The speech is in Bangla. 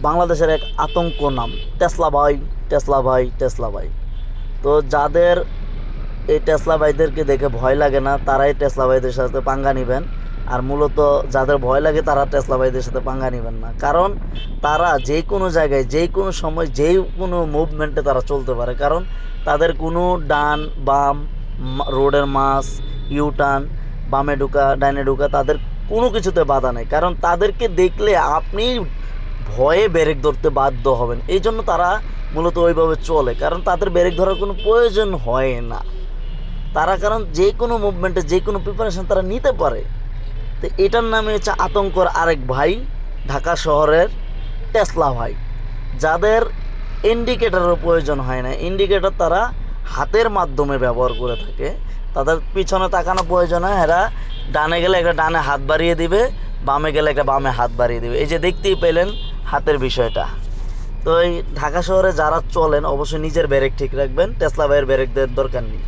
বাংলাদেশের এক আতঙ্ক নাম টেসলা ভাই, টেসলা ভাই, টেসলা ভাই। তো যাদের এই টেসলা ভাইদেরকে দেখে ভয় লাগে না তারাই টেসলা ভাইদের সাথে পাঙ্গা নেবেন। আর মূলত যাদের ভয় লাগে তারা টেসলা ভাইদের সাথে পাঙ্গা নেবেন না, কারণ তারা যে কোনো জায়গায় যে কোনো সময় যে কোনো মুভমেন্টে তারা চলতে পারে। কারণ তাদের কোনো ডান বাম, রোডের মাছ, ইউটার্ন, বামে ঢুকা ডাইনে ঢুকা, তাদের কোনো কিছুতে বাধা নেই। কারণ তাদেরকে দেখলে আপনি ভয়ে ব্রেক ধরতে বাধ্য হবেন। এই জন্য তারা মূলত ওইভাবে চলে, কারণ তাদের ব্রেক ধরার কোনো প্রয়োজন হয় না। তারা কারণ যে কোনো মুভমেন্টে যে কোনো প্রিপারেশন তারা নিতে পারে। তো এটার নামে হচ্ছে আতঙ্কর আরেক ভাই, ঢাকা শহরের টেসলা ভাই, যাদের ইন্ডিকেটারের প্রয়োজন হয় না। ইন্ডিকেটর তারা হাতের মাধ্যমে ব্যবহার করে থাকে। তাদের পিছনে তাকানো প্রয়োজন হয়, এরা ডানে গেলে একটা ডানে হাত বাড়িয়ে দিবে, বামে গেলে একটা বামে হাত বাড়িয়ে দিবে। এই যে দেখতেই পেলেন হাতের বিষয়টা। তো এই ঢাকা শহরে যারা চলেন অবশ্যই নিজের ব্রেক ঠিক রাখবেন, টেসলা ভাইয়ের ব্রেক দেওয়ার দরকার নেই।